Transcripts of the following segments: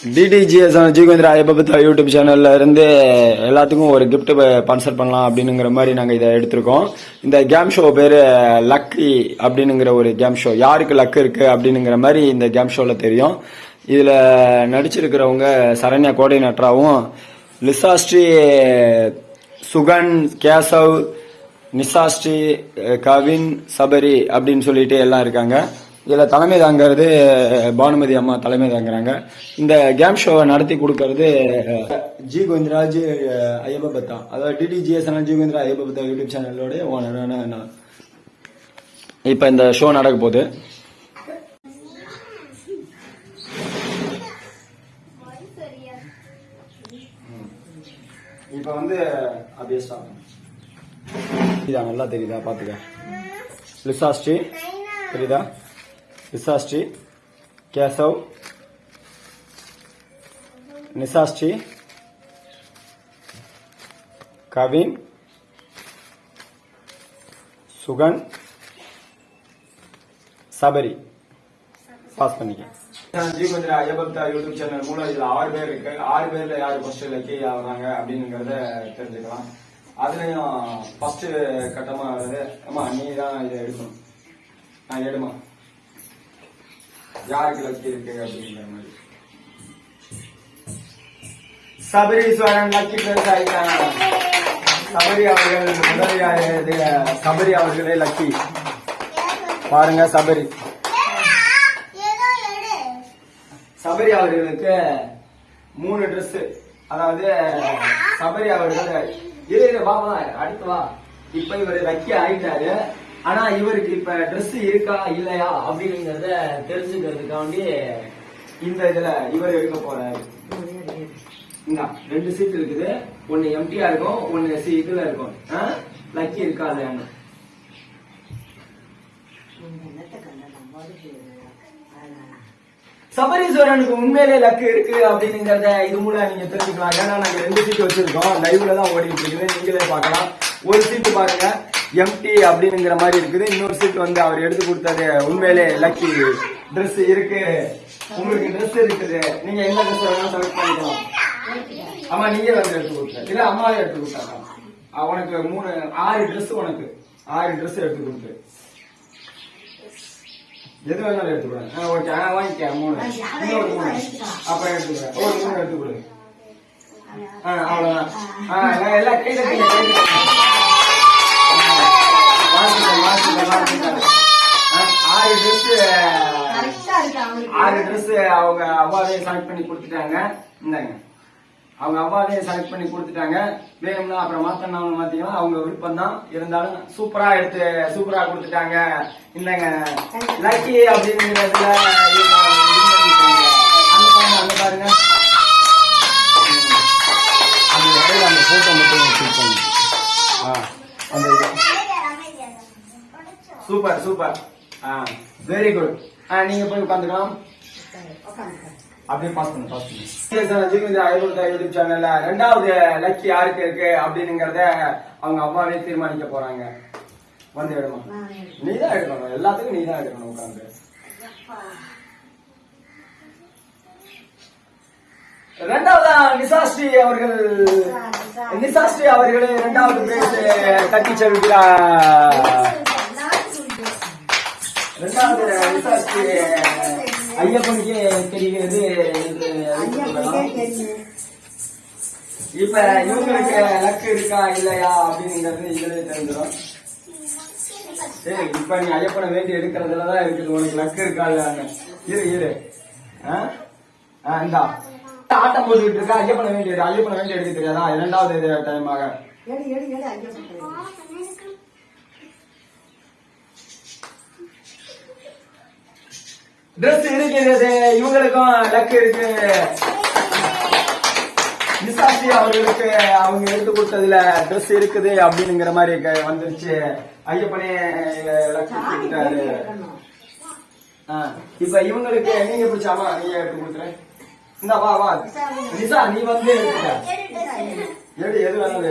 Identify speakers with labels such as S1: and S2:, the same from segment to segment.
S1: டிடிஜிஎஸ் ஜீவேந்திர Ayyappa YouTube சேனல்ல இருந்து எல்லாத்துக்கும் ஒரு கிஃப்ட் ஸ்பான்சர் பண்ணலாம் அப்படிங்கிற மாதிரி நாங்க இதை எடுத்திருக்கோம். இந்த கேம் ஷோ பேரு லக்கி அப்படிங்கிற ஒரு கேம் ஷோ. யாருக்கு லக் இருக்கு அப்படிங்கிற மாதிரி இந்த கேம் ஷோல தெரியும். இதுல நடிச்சிருக்கிறவங்க சரண்யா கோஆர்டினேட்டராகவும், லிசாஸ்ரீ, சுகன், கேசவ், நிசாஸ்ரீ, கவின், சபரி அப்படின்னு சொல்லிட்டு எல்லாம் இருக்காங்க. இதுல தலைமை தாங்கிறது பானுமதி அம்மா தலைமை தாங்குறாங்க. இந்த கேம் ஷோவை நடத்தி கொடுக்கறது ஜி கோவிந்தராஜ் ஐயப்பா, அதாவது டிடிஜிஎஸ் ஜி கோவிந்தரா ஐயப்பா யூடியூப் சேனலோட ஓனரான நான். இப்ப இந்த ஷோ நடக்க போகுது. இப்ப வந்து அப்படியே இதான் நல்லா தெரியுதா பாத்துக்க. லிசாஸ்ரீ தெரியுதா? லிசாஸ்ரீ, கேசவ், நிசாஸ்ரீ, கவின், சுகன், சபரி. பாஸ் பண்ணிக்க. ஜீவேந்திர ஐயப்பா யூடியூப் சேனல் மூலம் இதுல 6 பேர் இருக்கு. 6 பேர்ல யாரு ஃபர்ஸ்ட் லக்கி ஆகுறாங்க அப்படிங்கறத தெரிஞ்சுக்கலாம். அதுலயும் ஃபர்ஸ்ட் கட்டமா அம்மா நீ தான் இதை எடுக்கணும். நான் எடுமா யாருக்கு லக்கி இருக்கு அப்படிங்கிற மாதிரி. சபரீஸ்வரன் லக்கி பிளஸ் ஆயிட்டாங்க. சபரி அவர்கள் முதலியார். சபரி அவர்களே லக்கி. பாருங்க சபரி. சபரி அவர்களுக்கு 3 ட்ரெஸ். அதாவது சபரி அவர்கள் பாபா அடுத்து வா. இப்ப இவர் லக்கி ஆயிட்டாரு. ஆனா இவருக்கு இப்ப ட்ரெஸ் இருக்கா இல்லையா அப்படிங்கறத தெரிஞ்சுக்கிறதுக்காண்டி இந்த இதுல இவர் எடுக்க போறாரு. 2 சீட் இருக்குது. ஒன்னு எம்டியா இருக்கும், ஒன்னு இதுல இருக்கும். லக்கி இருக்கா இல்லையான்னு. சபரீஸ்வரனுக்கு உண்மையிலே லக்கு இருக்கு அப்படிங்கறத இது மூலம் நீங்க தெரிஞ்சுக்கலாம். ஏன்னா நாங்க 2 சீட் வச்சிருக்கோம். லைவ்ல தான் ஓடிட்டு இருக்குது. நீங்களே பார்க்கலாம். ஒரு சீட்டு பாருங்க எம்டி அப்படிங்கிற மாதிரி இருக்குது. இன்னொரு சீட் வந்து அவர் எடுத்து கொடுத்தது உண்மையிலே லக்கி. ட்ரெஸ் இருக்கு, உங்களுக்கு ட்ரெஸ் இருக்குது. நீங்க என்ன ட்ரெஸ் வேணாலும் செலக்ட் பண்ணிக்கலாம். ஆமா நீங்க வந்து எடுத்து கொடுத்த இல்ல அம்மாவே எடுத்து கொடுத்தாங்க. உனக்கு 6 ட்ரெஸ், உனக்கு 6 ட்ரெஸ் எடுத்து கொடுத்து எது வேணாலும் எடுத்துக்கூடாது. ஓகே வாங்கிக்க. 3 இன்னொரு 3 அப்புறம் எடுத்துக்கிறேன். ஒரு 3 எடுத்து கொடு. அவ்வளவுதான். எல்லாம் கை தட்டிங்க. 6 ட்ரெஸ் அவங்க அவ்வாவே செலக்ட் பண்ணி கொடுத்துட்டாங்க. இந்தாங்க அவங்க அவ்வாவே செலக்ட் பண்ணி கொடுத்துட்டாங்க. வேணும்னா அப்புறம் மாத்தணும் மாத்திக்கலாம். அவங்க விருப்பம் தான். இருந்தாலும் சூப்பரா கொடுத்துட்டாங்க. இந்தாங்க லக்கி அப்படிங்கிறதுல அங்க பாருங்க. அந்த போட்டோ மட்டும் சூப்பர் வெரி குட். நீங்க போய் உட்காந்துக்கலாம். அப்படியே பாஸ் பண்ணு. ஜீவேந்திர ஐயப்பா யூடியூப் சேனல்ல 2வது லக்கி யாருக்கு இருக்கு அப்படிங்கறத அவங்க அம்மாவே தீர்மானிக்க போறாங்க. வந்து எடுமா. நீதான் எடுக்கணும். எல்லாத்துக்கும் நீதான் எடுக்கணும். உட்காந்து 2வதா நிசாஸ்ரீ அவர்கள். நிசாஸ்ரீ அவர்களே 2வது பிரைஸ் கட்டி செல்கிறார். 2வது நிசாஸ்ரீ ஐயப்பனுக்கே தெரிகிறது. இப்ப இவங்களுக்கு லக்கு இருக்கா இல்லையா அப்படிங்கிறது இதுல தெரிஞ்சிடும். சரி இப்ப நீ ஐயப்பனை வேண்டி எடுக்கிறதுலதான் இருக்குது. உனக்கு லக்கு இருக்கா இல்லையான்னு. இரு இந்தா ஆட்டம் போட்டுக்கிட்டு இருக்கா. ஐயப்பனை வேண்டி எடுக்க தெரியாதா? 2வது டைமாக ட்ரெஸ் இருக்கிறது. இவங்களுக்கும் லக்கு இருக்கு. நிசாஸ்ரீ அவர்களுக்கு அவங்க எடுத்து கொடுத்ததுல ட்ரெஸ் இருக்குது அப்படிங்கிற மாதிரி வந்துருச்சு. ஐயப்பனே லக்கு கொடுத்துட்டாரு. இப்ப இவங்களுக்கு நீங்க பிடிச்சாமா நீங்க எடுத்து கொடுத்துறேன். இந்த வா நிசா நீ வந்து எது வேணாலும்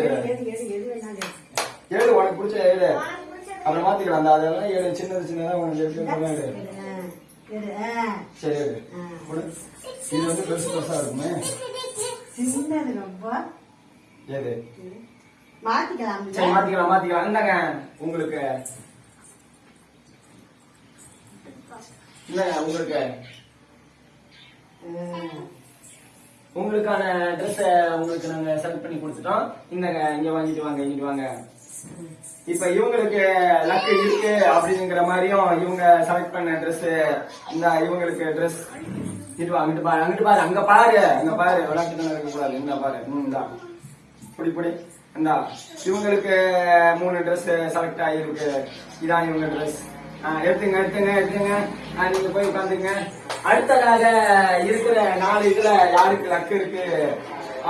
S1: ஏழு உனக்கு பிடிச்ச ஏழு அப்புறம் மாத்திக்கலாம். அந்த அதெல்லாம் 7 சின்னதா உனக்கு எடுத்து சரி இது வந்து பெருசு பெருசா இருக்குமே.
S2: சின்னது ரொம்ப.
S1: எது
S2: மாத்திக்கலாம்.
S1: சரி மாத்திக்கலாம். என்னங்க உங்களுக்கு உங்களுக்கான ட்ரெஸ் உங்களுக்கு நாங்க செலக்ட் பண்ணி கொடுத்துட்டோம். இந்தங்க இங்க வாங்கிட்டு வாங்க. இப்ப இவங்களுக்கு லக்கு இருக்கு அப்படிங்கிற மாதிரியும் இவங்க செலக்ட் பண்ண ட்ரெஸ் இந்த இவங்களுக்கு ட்ரெஸ் அங்கிட்டு பாரு அங்க பாரு விளையாட்டு தானே இருக்க கூடாது. இந்த பாரு இந்தா புடி இந்தா இவங்களுக்கு 3 ட்ரெஸ் செலக்ட் ஆகிருக்கு. இதான் இவங்க ட்ரெஸ். எடுத்துங்க. நீங்க போய் உட்காந்துங்க. அடுத்ததாக இருக்கிற 4 இதுல யாருக்கு லக்கு இருக்கு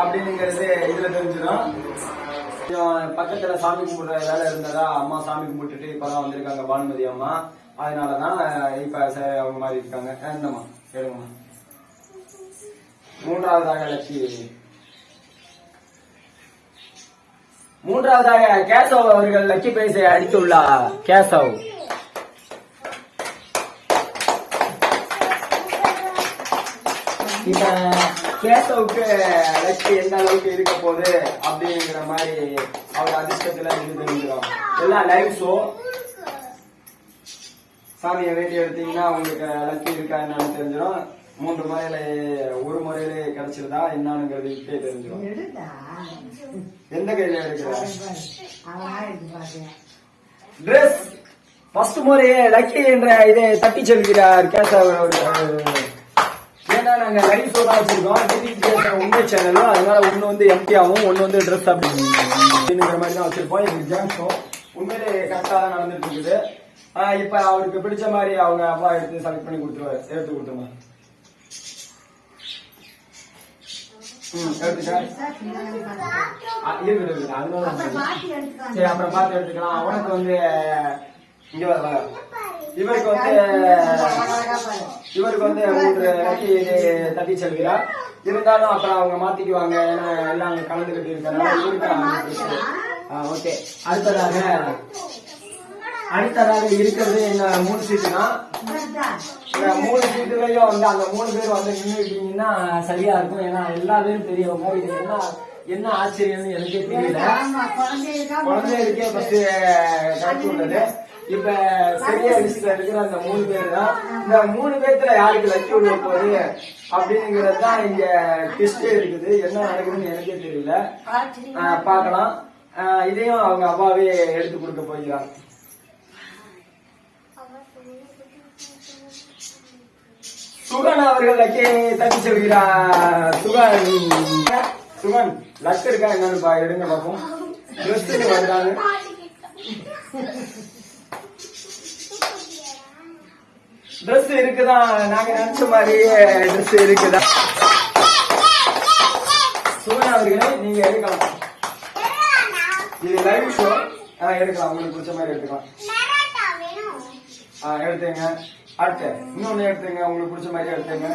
S1: அப்படிங்கிறது இதுல தெரிஞ்சிடும். பக்கத்துல சாமி கும்பிடுற வேலை இருந்ததா அம்மா சாமி கும்பிட்டுட்டு இப்பதான் வந்திருக்காங்க பானுமதி அம்மா. அதனாலதான் இப்ப அவங்க மாதிரி இருக்காங்க. என்னம்மா எடுங்கம்மா. 3வதாக லட்சி. 3வதாக கேசவ் அவர்கள் லக்கி பிரைஸை அடித்துள்ளார். கேசவ் இப்ப கேசவுக்கு லட்சி எந்த அளவுக்கு இருக்க போகுது அப்படிங்கிற மாதிரி அவர் அதிர்ஷ்டத்துல இது தெரிஞ்சிடும். எல்லாம் லைவ் ஷோ. சாமியை வேண்டி எடுத்தீங்கன்னா உங்களுக்கு லக்கி இருக்கா என்னன்னு தெரிஞ்சிடும். 3 முறையில 1 முறையில கிடைச்சிருந்தா என்னங்கிறது இப்பே தெரிஞ்சிடும். எந்த கையில எடுக்கிற ட்ரெஸ் ஃபர்ஸ்ட் முறையே லக்கி என்ற இதை தட்டி செல்கிறார் கேசவ் அவர்கள். ஏன்னா நாங்க லைவ் ஷோ தான் வச்சிருக்கோம் உண்மை சேனலும். அதனால ஒண்ணு வந்து எம்டியாவும் ஒண்ணு வந்து ட்ரெஸ் அப்படிங்கிற மாதிரி தான் வச்சிருப்போம். இது கேம் ஷோ உண்மையிலே கரெக்டா தான் நடந்துட்டு இருக்குது. இப்ப அவருக்கு பிடிச்ச மாதிரி அவங்க அப்பா எடுத்து செலக்ட் பண்ணி கொடுத்துருவாரு. எடுத்து கொடுத்துருமா. சரி அப்புறம் பார்த்து எடுத்துக்கலாம். அவனுக்கு வந்து இங்க இவருக்கு வந்து 3 லக்கி தட்டி செல்கிறார். இருந்தாலும் அப்புறம் அவங்க மாத்திக்குவாங்க. ஏன்னா எல்லாம் கலந்துகிட்டு இருக்கிறனால இவருக்கு. ஓகே அடுத்ததாக இருக்கிறது என்ன 3 சீட்டு தான். 3 சீட்டுலயும் வந்து அந்த 3 பேர் வந்து நின்றுட்டீங்கன்னா சரியா இருக்கும். ஏன்னா எல்லா பேரும் பெரியவங்க. இது என்ன ஆச்சரியம்னு எனக்கே தெரியல. குழந்தைகளுக்கே ஃபர்ஸ்ட் கரெக்ட் உள்ளது. இப்ப சரியா லிஸ்ட்ல இருக்கிற அந்த 3 பேர் தான். இந்த 3 பேர்த்துல யாருக்கு லக்கி உள்ள போகுது அப்படிங்கிறது தான் இங்க ட்விஸ்டே இருக்குது. என்ன நடக்குதுன்னு எனக்கே தெரியல. பார்க்கலாம். இதையும் அவங்க அப்பாவே எடுத்து கொடுக்க போகிறார். சுகன் அவர்கள் லக்கி தட்டி செல்கிறார். சுகன் லக் இருக்கா என்னன்னு எடுங்க பார்ப்போம். ட்ரெஸ் வந்தாங்க. ட்ரெஸ் இருக்குதா? நாங்க நினைச்ச மாதிரியே ட்ரெஸ் இருக்குதா? சுகன் அவர்களே நீங்க எடுக்கலாம். இது லைவ் ஷோ. எடுக்கலாம். உங்களுக்கு பிடிச்ச மாதிரி எடுத்துக்கலாம். எடுத்துங்க. அடுத்து இன்னொன்னு எடுத்துங்க. உங்களுக்கு பிடிச்ச மாதிரி எடுத்துங்க.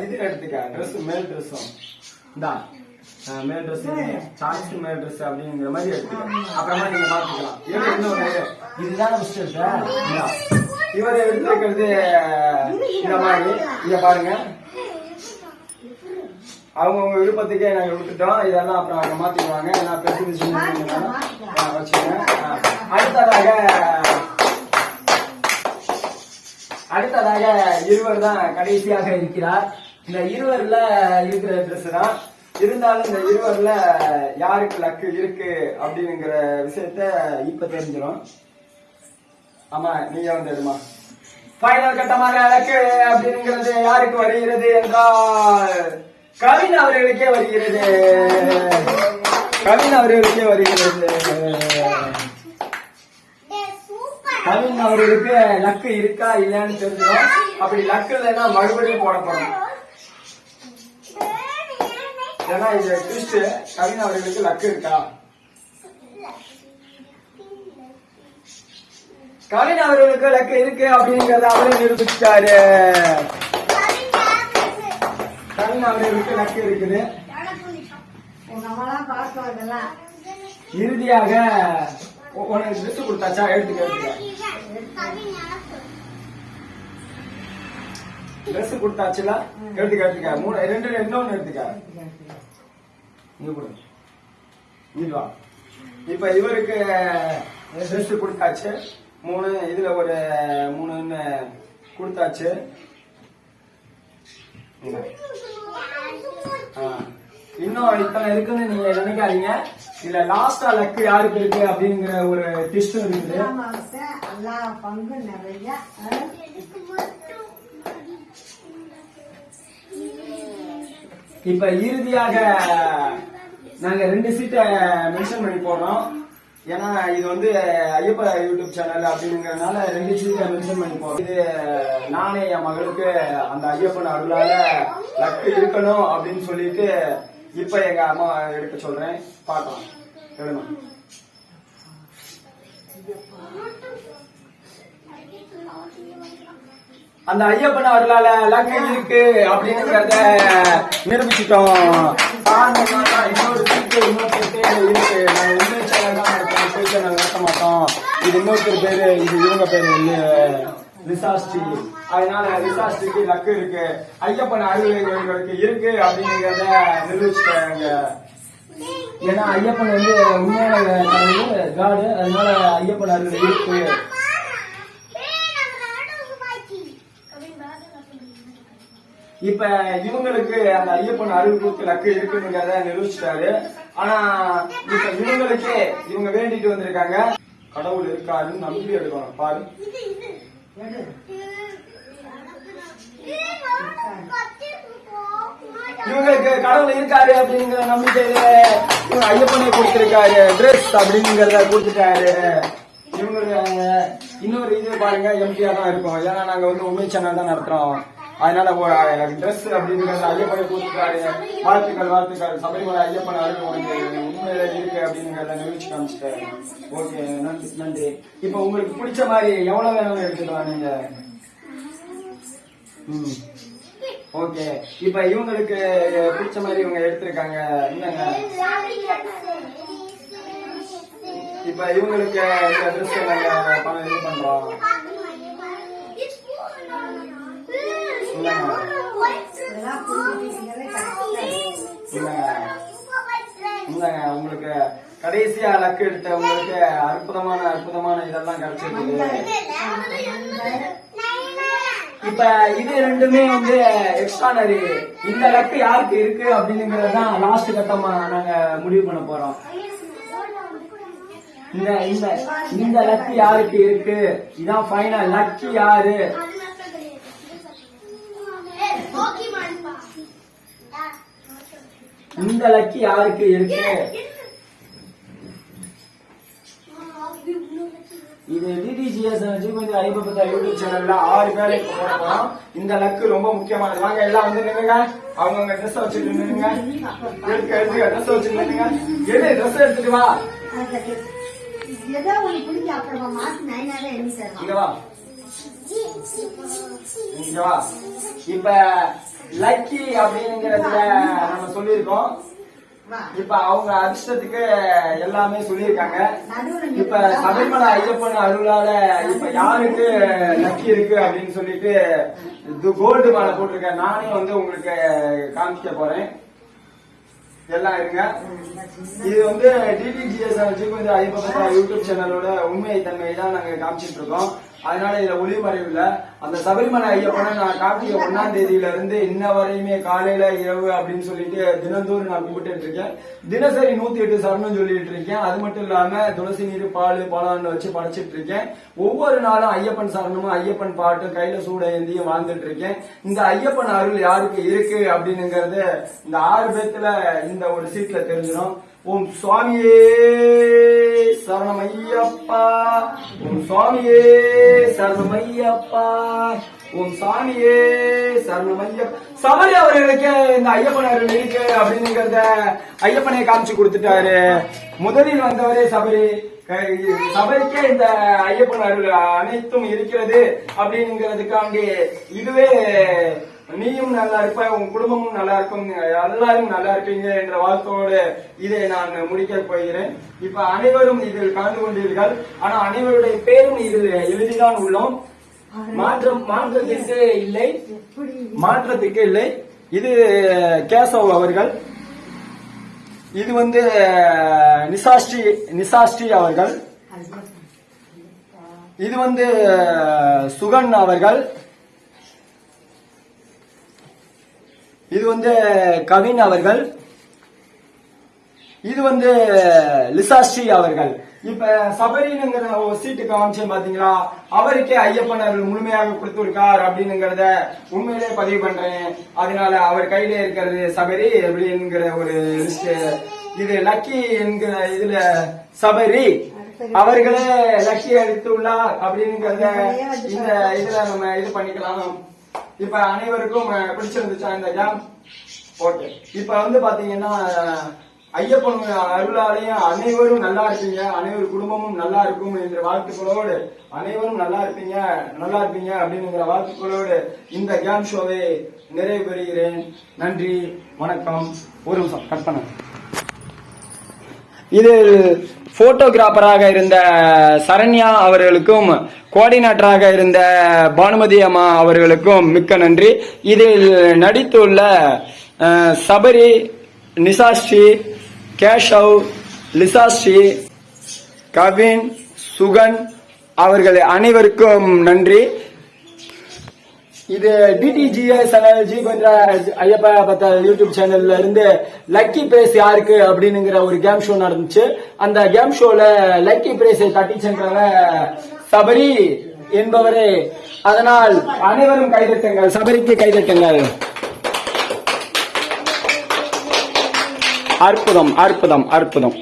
S1: இது எடுத்துக்க. ட்ரெஸ் மேல் ட்ரெஸ்ஸும் தான் மேல் ட்ரெஸ் சாய்ஸ் மேல் ட்ரெஸ் அப்படிங்கிற மாதிரி எடுத்துக்கலாம். அப்புறமா நீங்க பாத்துக்கலாம். இன்னொன்னு இதுதான் இவர் எடுத்துக்கிறது இந்த மாதிரி. இத பாருங்க. அவங்கவுங்க விருப்பத்துக்கே நாங்க விட்டுட்டோம். இதெல்லாம் அப்புறம் அவங்க மாத்திக்குவாங்க. நான் பெருசு வச்சுக்கேன். அடுத்ததாக இருவர் தான் கடைசியாக இருக்கிறார். இந்த இருவர்ல இருக்கிற ட்ரெஸ் தான். இருந்தாலும் இந்த இருவர்ல யாருக்கு லக்கு இருக்கு அப்படிங்கிற விஷயத்த இப்ப தெரிஞ்சிடும். ஆமா நீங்க வந்து எடுமா. ஃபைனல் கட்டமாக லக்கு அப்படிங்கிறது யாருக்கு வருகிறது என்றால் கவின் அவர்களுக்கே வருகிறது. கவின் அவர்களுக்கு லக்கு இருக்கா இல்லையான்னு தெரிஞ்சிடும். அப்படி லக்கு இல்லைன்னா மறுபடியும் போடப்படும். ஏன்னா இது ட்விஸ்ட். கவின் அவர்களுக்கு லக்கு இருக்கா? கவின் அவர்களுக்கு லக்கு இருக்கு அப்படிங்கறத அவரே நிரூபிச்சிட்டாரு. கவின் அவர்களுக்கு லக்கு இருக்குது. இறுதியாக உனக்கு ட்ரெஸ் கொடுத்தாச்சா? எடுத்துக்க ட்ரெஸ் கொடுத்தாச்சுல, எடுத்துக்க இன்னொன்னு எடுத்துக்க. இங்க கொடு, இங்க வா. இப்ப இவருக்கு ட்ரெஸ் கொடுத்தாச்சு 3, இதுல ஒரு 3 கொடுத்தாச்சு. இன்னும் இத்தனை இருக்குன்னு நீங்க நினைக்காதீங்க. இல்ல லாஸ்டா லக்கு யாருக்கு இருக்கு அப்படிங்கிற ஒரு ட்விஸ்ட் இருக்குது.
S2: எல்லா பங்கு நிறைய
S1: இப்ப இறுதியாக நாங்க 2 சீட்டை மென்ஷன் பண்ணி போடுறோம். ஏன்னா இது வந்து ஐயப்பா யூடியூப் சேனல் அப்படிங்கிறதுனால 2 சீட்டை மென்ஷன் பண்ணி போறோம். இது நானே என் மகளுக்கு அந்த ஐயப்பன் அருளால லக்கு இருக்கணும் அப்படின்னு சொல்லிட்டு இப்ப எங்க அம்மா எடுக்க சொல்றேன். பாக்கலாம் எடுமா. அந்த ஐயப்பன் அருளால லக்கு இருக்கு அப்படிங்கறத நிரூபிச்சுட்டோம். இன்னொரு சீட்டு இருக்கு. நாங்க உண்மை சேனல் தான் நடத்தோம், பொய் சேனல் நடத்த மாட்டோம். இது இன்னொருத்தர் பேரு, இது இவங்க பேரு ரிசாஸ்டி. அதனால ரிசாஸ்டிக்கு லக்கு இருக்கு, ஐயப்பன் அருள் இவங்களுக்கு இருக்கு அப்படிங்கறத நிரூபிச்சுட்டாங்க. ஏன்னா ஐயப்பன் வந்து உண்மையான காடு, அதனால ஐயப்பன் அருள் இருக்கு. இப்ப இவங்களுக்கு அந்த ஐயப்பன் அருள் கொடுத்து லக்கு இருக்குங்கிறத நிரூபிச்சிட்டாரு. ஆனா இப்ப இவங்களுக்கு இவங்க வேண்டிட்டு வந்திருக்காங்க. கடவுள் இருக்காருன்னு நம்பி எடுக்கணும். பாரு, இவங்களுக்கு கடவுள் இருக்காரு அப்படிங்கிற நம்பிக்கையில இவங்க ஐயப்பனை கொடுத்திருக்காரு. ட்ரெஸ் அப்படிங்கறத கொடுத்துட்டாரு. இவங்க இன்னொரு இது பாருங்க, எம்டியா தான் இருக்கும். ஏன்னா நாங்க வந்து உண்மை சேனல் தான் நடத்துறோம். அதனால ட்ரெஸ் அப்படிங்கிறது ஐயப்பனை கொடுத்துட்டாரு. வாழ்த்துக்கள். சபரிமலை ஐயப்பன் அருள் உண்மையில இருக்கு அப்படிங்கிறத நிகழ்ச்சி காமிச்சிட்டாரு. ஓகே, நன்றி. இப்ப உங்களுக்கு பிடிச்ச மாதிரி எவ்வளவு வேணும்னு எடுத்துக்கலாம் நீங்க. ஓகே, இப்ப இவங்களுக்கு பிடிச்ச மாதிரி இவங்க எடுத்திருக்காங்க. என்னங்க இப்ப இவங்களுக்கு இந்த ட்ரெஸ் நாங்க பணம் இது பண்றோம். உங்களுக்கு கடைசியா லக்கு எடுத்த உங்களுக்கு அற்புதமான இதெல்லாம் கிடைச்சிருக்கு. இப்ப இது ரெண்டுமே வந்து எக்ஸ்ட்ரானரி. இந்த லக்கு யாருக்கு இருக்கு அப்படிங்கறதான் லாஸ்ட் கட்டமா நாங்க முடிவு பண்ண போறோம். இந்த லக்கு யாருக்கு இருக்கு, இதான் ஃபைனல். லக்கு யாரு? இந்த லக்கு யாருக்கு இருக்கு? இது டிடிஜிஎஸ் ஐயப்பா யூடியூப் சேனல்ல 6 பேரை போட போறோம். இந்த லக்கு ரொம்ப முக்கியமானது. வாங்க எல்லாம் வந்து நின்னுங்க. அவங்க ட்ரெஸ் வச்சுட்டு நின்னுங்க. எடுக்க ட்ரெஸ் வச்சுட்டு நின்னுங்க. ட்ரெஸ் எடுத்துட்டு வா. இங்க வா. இப்ப லக்கி அப்படிங்கறதுல நம்ம சொல்லியிருக்கோம். இப்ப அவங்க அதிர்ஷ்டத்துக்கு எல்லாமே சொல்லியிருக்காங்க. இப்ப சபரிமலை ஐயப்பன் அருளால இப்ப யாருக்கு லக்கி இருக்கு அப்படின்னு சொல்லிட்டு கோல்டு மாலை போட்டிருக்கேன். நானே வந்து உங்களுக்கு காமிக்க போறேன். எல்லாம் இருங்க. இது வந்து டிடிஜிஎஸ் ஐயப்பா யூடியூப் சேனலோட உண்மை தன்மை தான் நாங்க காமிச்சிட்டு இருக்கோம். அதனால இதுல ஒளிமறைவு இல்ல. அந்த சபரிமலை ஐயப்பனை நான் கார்த்திகை 1ஆம் தேதியில இருந்து இன்ன வரையுமே காலையில இரவு அப்படின்னு சொல்லிட்டு தினந்தோறும் நான் கும்பிட்டு இருக்கேன். தினசரி 108 சரணம் சொல்லிட்டு இருக்கேன். அது மட்டும் இல்லாம துளசி நீர் பாலாண்டு வச்சு படைச்சிட்டு இருக்கேன். ஒவ்வொரு நாளும் ஐயப்பன் சரணமும் ஐயப்பன் பாட்டும் கையில சூட ஏந்தியும் வாழ்ந்துட்டு இருக்கேன். இந்த ஐயப்பன் அருள் யாருக்கு இருக்கு அப்படின்னுங்கிறது இந்த 6 பேத்துல இந்த ஒரு சீட்ல தெரிஞ்சிடும். ஓம் சுவாமியே சரணமையப்பா, ஓம் சுவாமியே சரணமையப்பா, ஓம் சாமியே சரணமையப்பா. சபரி அவர்களுக்கு இந்த ஐயப்பன் அருள் இருக்கு அப்படிங்கிறத ஐயப்பனை காமிச்சு கொடுத்துட்டாரு. முதலில் வந்தவரே சபரி. சபரிக்கே இந்த ஐயப்பன் அருள் அனைத்தும் இருக்கிறது அப்படிங்கிறதுக்காண்டி இதுவே நீயும் நல்லா இருப்ப, உன் குடும்பமும் நல்லா இருக்கும், எல்லாரும் நல்லா இருப்பீங்க என்ற வாழ்த்தோடு இதை நான் முடிக்க போகிறேன். இப்ப அனைவரும் இதில் கலந்து கொண்டீர்கள். ஆனா அனைவருடைய பேரும் இதில் எழுதிதான் உள்ளோம். மாற்றத்துக்கு இல்லை. இது கேசவ் அவர்கள், இது வந்து நிசாஸ்ரீ அவர்கள், இது வந்து சுகன் அவர்கள், இது வந்து கவின் அவர்கள், இது வந்து லிசாஸ்ரீ அவர்கள். இப்ப சபரினுங்கிற ஒரு சீட்டு காமிச்சேன் பாத்தீங்களா, அவருக்கே ஐயப்பன் அவர்கள் முழுமையாக கொடுத்திருக்கார் அப்படின்னுங்கிறத உண்மையிலே பதிவு பண்றேன். அதனால அவர் கையில இருக்கிறது சபரி அப்படிங்கிற ஒரு லிஸ்ட். இது லக்கி என்கிற இதுல சபரி அவர்களே லக்கி அளித்துள்ளார் அப்படிங்கிறத இந்த இதுல நம்ம இது பண்ணிக்கலாம். இப்ப அனைவருக்கும் பிடிச்சிருந்துச்சா இந்த கேம்? ஓகே. இப்ப வந்து பாத்தீங்கன்னா ஐயப்பன் அருளாலையும் அனைவரும் நல்லா இருப்பீங்க, அனைவரும் குடும்பமும் நல்லா இருக்கும் என்ற வாழ்த்துக்களோடு, அனைவரும் நல்லா இருப்பீங்க அப்படிங்கிற வாழ்த்துக்களோடு இந்த கேம் ஷோவை நிறைவு பெறுகிறேன். நன்றி, வணக்கம். ஒரு நிமிஷம் கட் பண்ண. இதில் போட்டோகிராஃபராக இருந்த சரண்யா அவர்களுக்கும் கோஆர்டினேட்டராக இருந்த பானுமதி அம்மா அவர்களுக்கும் மிக்க நன்றி. இதில் நடித்துள்ள சபரி, நிசாஸ்ரீ, கேஷவ், லிசாஸ்ரீ, கவின், சுகன் அவர்கள் அனைவருக்கும் நன்றி. இது டிடிஜிஎஸ் ஜி பண்ற ஐயப்பா பத்த யூடியூப் சேனல்ல இருந்து லக்கி பிரைஸ் யாருக்கு அப்படிங்கிற ஒரு கேம் ஷோ நடந்துச்சு. அந்த கேம் ஷோல லக்கி பிரைஸை தட்டி சென்றவர் சபரி என்பவரே. அதனால் அனைவரும் கைதட்டுங்கள், சபரிக்கு கைதட்டுங்கள். அற்புதம் அற்புதம் அற்புதம்.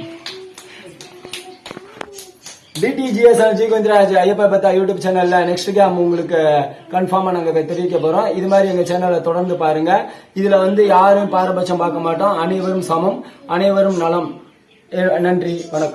S1: டிடிஜிஎஸ் ஜி கோவிந்தராஜ் ஐயப்பா பத்தா யூடியூப் சேனல்ல நெக்ஸ்ட் கேம் உங்களுக்கு கன்ஃபார்மா நாங்க தெரிவிக்க போறோம். இது மாதிரி எங்க சேனலை தொடர்ந்து பாருங்க. இதுல வந்து யாரும் பாரபட்சம் பார்க்க மாட்டோம். அனைவரும் சமம், அனைவரும் நலம். நன்றி, வணக்கம்.